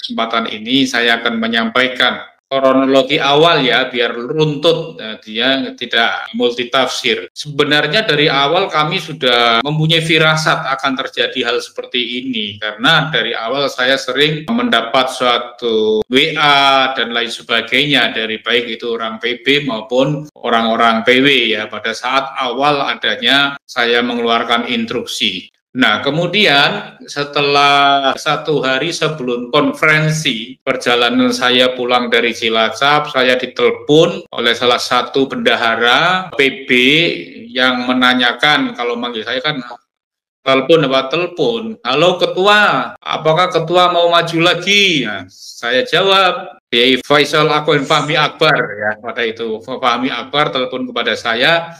kesempatan ini saya akan menyampaikan kronologi awal ya, biar runtut, dia tidak multitafsir. Sebenarnya dari awal kami sudah mempunyai firasat akan terjadi hal seperti ini, karena dari awal saya sering mendapat suatu WA dan lain sebagainya dari baik itu orang PB maupun orang-orang PW ya, pada saat awal adanya saya mengeluarkan instruksi. Nah, kemudian setelah 1 hari sebelum konferensi perjalanan saya pulang dari Cilacap, saya ditelepon oleh salah satu bendahara PB yang menanyakan, kalau manggil saya kan telepon, halo ketua, apakah ketua mau maju lagi? Nah, saya jawab, Kiai Faisal Akun Fahmi Akbar ya, pada itu Fahmi Akbar telepon kepada saya,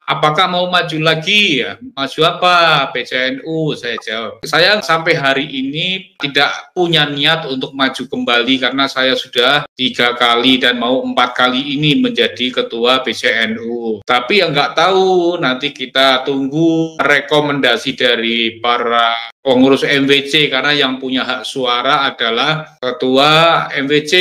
apakah mau maju lagi ya? Maju apa? PCNU, saya jawab. Saya sampai hari ini tidak punya niat untuk maju kembali karena saya sudah 3 kali dan mau 4 kali ini menjadi ketua PCNU. Tapi yang nggak tahu, nanti kita tunggu rekomendasi dari para pengurus MWC karena yang punya hak suara adalah ketua MWC.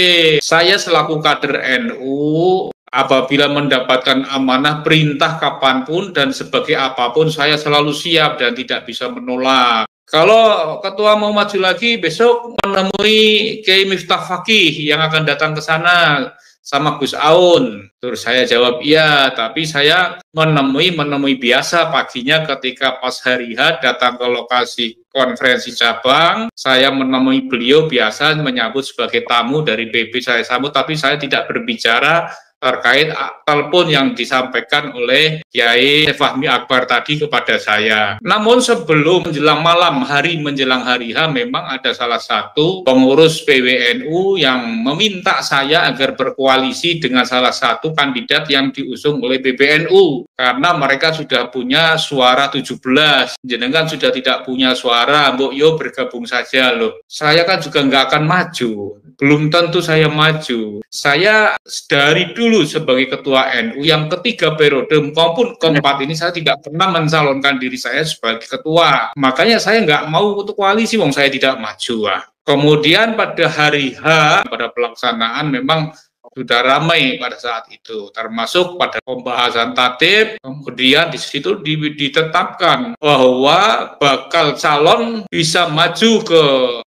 Saya selaku kader NU apabila mendapatkan amanah perintah kapanpun dan sebagai apapun saya selalu siap dan tidak bisa menolak. Kalau ketua mau maju lagi besok menemui Kiai Miftah Fakih yang akan datang ke sana sama Gus Aun. Terus saya jawab iya, tapi saya menemui biasa paginya ketika pas hari H datang ke lokasi konferensi cabang, saya menemui beliau biasa menyambut sebagai tamu dari PB saya sambut, tapi saya tidak berbicara terkait telepon yang disampaikan oleh Kiai Fahmi Akbar tadi kepada saya. Namun sebelum menjelang malam, hari menjelang hari H, memang ada salah satu pengurus PWNU yang meminta saya agar berkoalisi dengan salah satu kandidat yang diusung oleh PBNU karena mereka sudah punya suara 17. Jenengan sudah tidak punya suara, mbok yo bergabung saja loh. Saya kan juga nggak akan maju. Belum tentu saya maju. Saya dari dulu sebagai ketua NU yang ketiga periode maupun keempat ini saya tidak pernah mencalonkan diri saya sebagai ketua. Makanya saya nggak mau untuk koalisi, wong saya tidak maju. Kemudian pada hari H, pada pelaksanaan memang sudah ramai pada saat itu, termasuk pada pembahasan tatib, kemudian di situ ditetapkan bahwa bakal calon bisa maju ke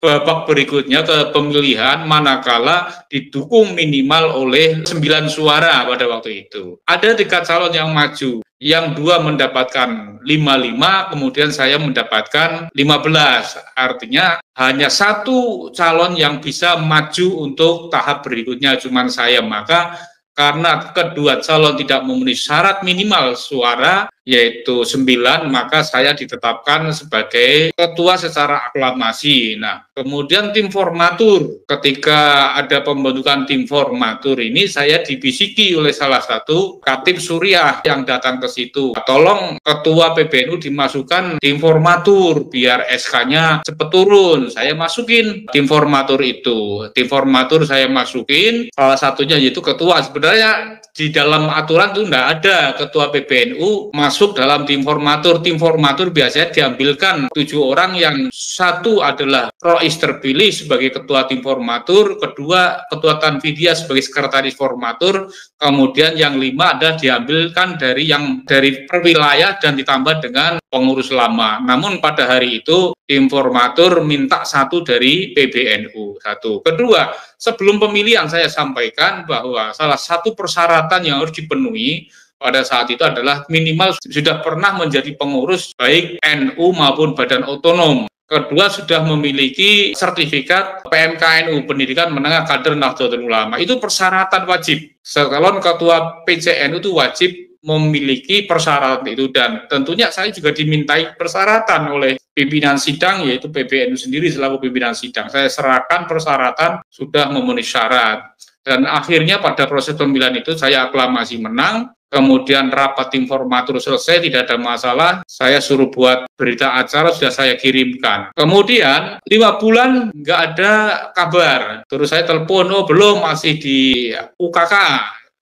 babak berikutnya ke pemilihan manakala didukung minimal oleh 9 suara pada waktu itu. Ada 3 calon yang maju, yang 2 mendapatkan 55, kemudian saya mendapatkan 15. Artinya hanya 1 calon yang bisa maju untuk tahap berikutnya, cuma saya. Maka karena kedua calon tidak memenuhi syarat minimal suara, yaitu 9, maka saya ditetapkan sebagai ketua secara aklamasi. Nah, kemudian tim formatur, ketika ada pembentukan tim formatur ini, saya dibisiki oleh salah satu Khatib Suriah yang datang ke situ. Tolong ketua PBNU dimasukkan tim formatur, biar SK-nya cepat turun. Saya masukin tim formatur itu. Tim formatur saya masukin, salah satunya yaitu ketua. Sebenarnya di dalam aturan itu tidak ada ketua PBNU masuk dalam tim formatur. Tim formatur biasanya diambilkan 7 orang, yang 1 adalah Rois terpilih sebagai ketua tim formatur, kedua ketua Tanfidia sebagai sekretaris formatur, kemudian yang 5 ada diambilkan dari perwilayah dan ditambah dengan pengurus lama. Namun pada hari itu tim formatur minta 1 dari PBNU. 1. Kedua, sebelum pemilihan saya sampaikan bahwa salah satu persyaratan yang harus dipenuhi pada saat itu adalah minimal sudah pernah menjadi pengurus baik NU maupun badan otonom. Kedua, sudah memiliki sertifikat PMKNU, Pendidikan Menengah Kader Nahdlatul Ulama. Itu persyaratan wajib. Calon ketua PCNU itu wajib memiliki persyaratan itu, dan tentunya saya juga dimintai persyaratan oleh pimpinan sidang, yaitu PBNU sendiri selaku pimpinan sidang. Saya serahkan persyaratan sudah memenuhi syarat, dan akhirnya pada proses pemilihan itu saya aklamasi menang. Kemudian rapat tim formatur selesai, tidak ada masalah, saya suruh buat berita acara, sudah saya kirimkan. Kemudian 5 bulan nggak ada kabar, terus saya telepon, oh belum, masih di UKK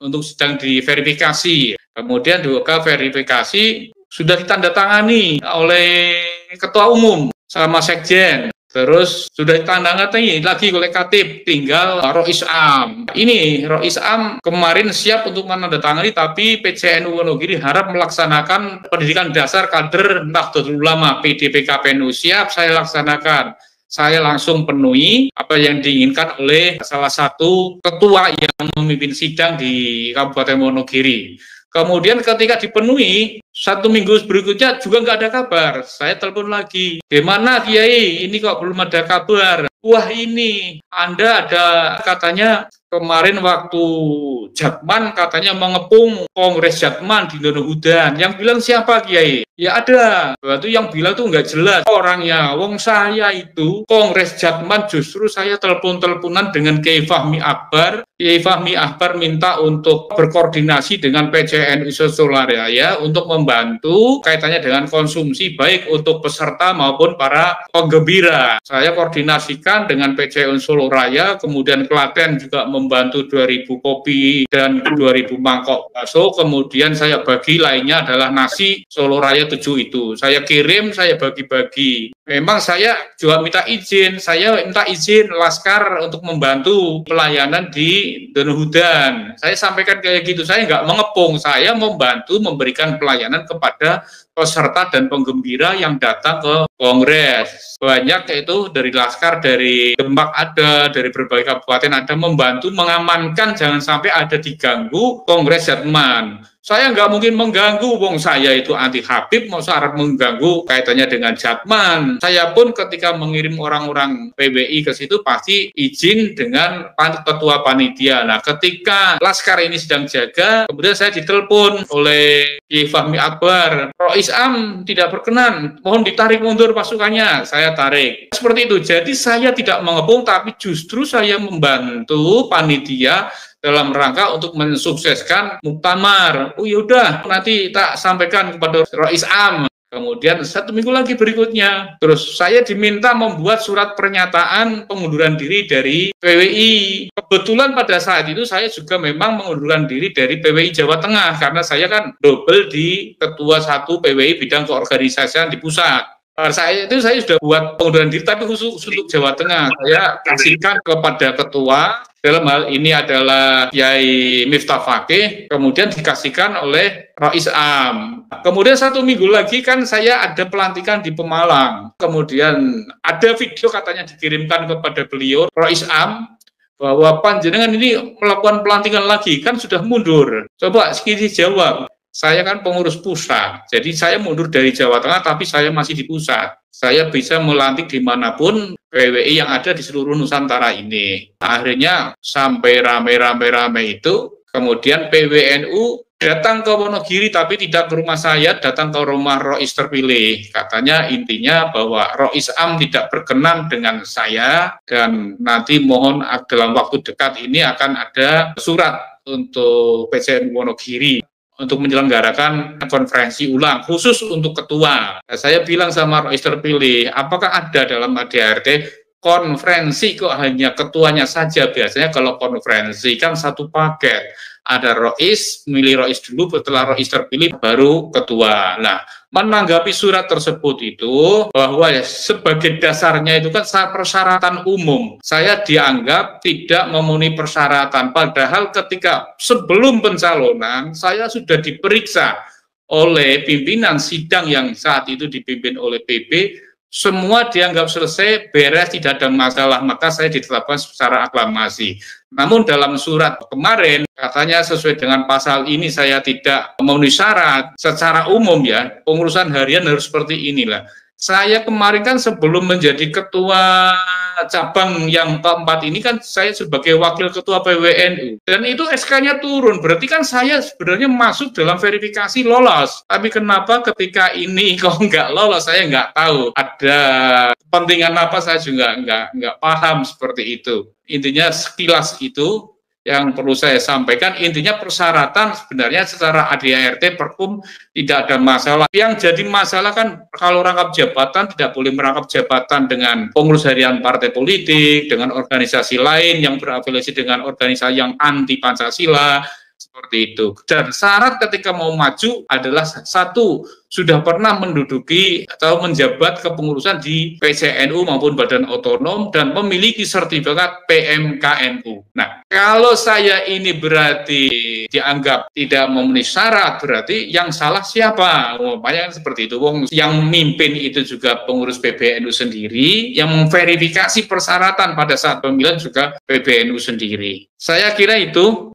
untuk sedang diverifikasi. Kemudian di UKK verifikasi sudah ditandatangani oleh ketua umum sama sekjen. Terus sudah ditandatangani lagi oleh Katib, tinggal Rois Am. Ini Rois Am kemarin siap untuk menandatangani, tapi PCNU Wonogiri harap melaksanakan pendidikan dasar kader Nahdlatul Ulama PDPKPNU. Siap saya laksanakan. Saya langsung penuhi apa yang diinginkan oleh salah satu ketua yang memimpin sidang di Kabupaten Wonogiri. Kemudian ketika dipenuhi, 1 minggu berikutnya juga nggak ada kabar. Saya telepon lagi, gimana Kiai, ini kok belum ada kabar? Wah ini, Anda ada katanya kemarin waktu Jakman katanya mengepung Kongres Jakman di Donohudan. Yang bilang siapa Kiai? Ya ada, itu yang bilang tuh nggak jelas orangnya. Wong saya itu Kongres Jakman justru saya telepon-teleponan dengan Kiai Fahmi Akbar. Kiai Fahmi Akbar minta untuk berkoordinasi dengan PCNU Soloraya untuk membantu kaitannya dengan konsumsi baik untuk peserta maupun para penggembira. Saya koordinasikan dengan PCNU Soloraya, kemudian Klaten juga membantu 2.000 kopi dan 2.000 mangkok bakso. Kemudian saya bagi lainnya adalah nasi Soloraya 7 itu. Saya kirim, saya bagi-bagi. Memang saya juga minta izin Laskar untuk membantu pelayanan di Donohudan. Saya sampaikan kayak gitu, saya nggak mengepung, saya membantu memberikan pelayanan kepada peserta dan penggembira yang datang ke kongres. Banyak itu dari Laskar, dari Demak ada, dari berbagai kabupaten ada, membantu mengamankan jangan sampai ada diganggu kongres Jakman. Saya nggak mungkin mengganggu, wong saya itu anti Habib, mau syarat mengganggu kaitannya dengan Jakman. Saya pun ketika mengirim orang-orang PBI ke situ pasti izin dengan ketua panitia. Nah, ketika Laskar ini sedang jaga, kemudian saya ditelepon oleh Kiai Fahmi Akbar, Rois Am tidak berkenan, mohon ditarik mundur pasukannya. Saya tarik. Seperti itu. Jadi saya tidak mengepung, tapi justru saya membantu panitia dalam rangka untuk mensukseskan muktamar. Oh yaudah, nanti tak sampaikan kepada Rois Am. Kemudian 1 minggu lagi berikutnya, terus saya diminta membuat surat pernyataan pengunduran diri dari PWI. Kebetulan pada saat itu saya juga memang mengundurkan diri dari PWI Jawa Tengah, karena saya kan double di ketua 1 PWI bidang keorganisasian di pusat. Saya sudah buat pengunduran diri, tapi khusus untuk Jawa Tengah. Saya kasihkan kepada ketua, dalam hal ini adalah Kiai Miftah Fakih, kemudian dikasihkan oleh Rois Am. Kemudian 1 minggu lagi kan saya ada pelantikan di Pemalang. Kemudian ada video katanya dikirimkan kepada beliau, Rois Am, bahwa panjenengan ini melakukan pelantikan lagi, kan sudah mundur. Coba sekali jawab. Saya kan pengurus pusat, jadi saya mundur dari Jawa Tengah, tapi saya masih di pusat. Saya bisa melantik dimanapun PWI yang ada di seluruh Nusantara ini. Akhirnya sampai rame-rame itu, kemudian PWNU datang ke Wonogiri, tapi tidak ke rumah saya, datang ke rumah Rois terpilih. Katanya intinya bahwa Rois Am tidak berkenan dengan saya, dan nanti mohon dalam waktu dekat ini akan ada surat untuk PCNU Wonogiri untuk menyelenggarakan konferensi ulang khusus untuk ketua. Saya bilang sama Rois terpilih, apakah ada dalam ADART konferensi kok hanya ketuanya saja? Biasanya kalau konferensi kan satu paket. Ada Rois, milih Rois dulu, setelah Rois terpilih baru ketua. Nah, menanggapi surat tersebut itu bahwa ya, sebagai dasarnya itu kan persyaratan umum. Saya dianggap tidak memenuhi persyaratan, padahal ketika sebelum pencalonan saya sudah diperiksa oleh pimpinan sidang yang saat itu dipimpin oleh PB. Semua dianggap selesai, beres, tidak ada masalah, maka saya ditetapkan secara aklamasi. Namun dalam surat kemarin, katanya sesuai dengan pasal ini saya tidak memenuhi syarat. Secara umum ya, pengurusan harian harus seperti inilah. Saya kemarin kan sebelum menjadi ketua cabang yang keempat ini kan saya sebagai wakil ketua PWNU. Dan itu SK-nya turun, berarti kan saya sebenarnya masuk dalam verifikasi lolos. Tapi kenapa ketika ini kok nggak lolos, saya nggak tahu. Ada kepentingan apa, saya juga nggak paham seperti itu. Intinya sekilas itu yang perlu saya sampaikan. Intinya persyaratan sebenarnya secara ADART Perkum tidak ada masalah. Yang jadi masalah kan kalau rangkap jabatan tidak boleh merangkap jabatan dengan pengurus harian partai politik, dengan organisasi lain yang berafiliasi dengan organisasi yang anti Pancasila, Seperti itu. Dan syarat ketika mau maju adalah satu, sudah pernah menduduki atau menjabat kepengurusan di PCNU maupun Badan Otonom dan memiliki sertifikat PMKNU. Nah, kalau saya ini berarti dianggap tidak memenuhi syarat, berarti yang salah siapa? Umpamanya seperti itu. Yang memimpin itu juga pengurus PBNU sendiri, yang memverifikasi persyaratan pada saat pemilihan juga PBNU sendiri. Saya kira itu.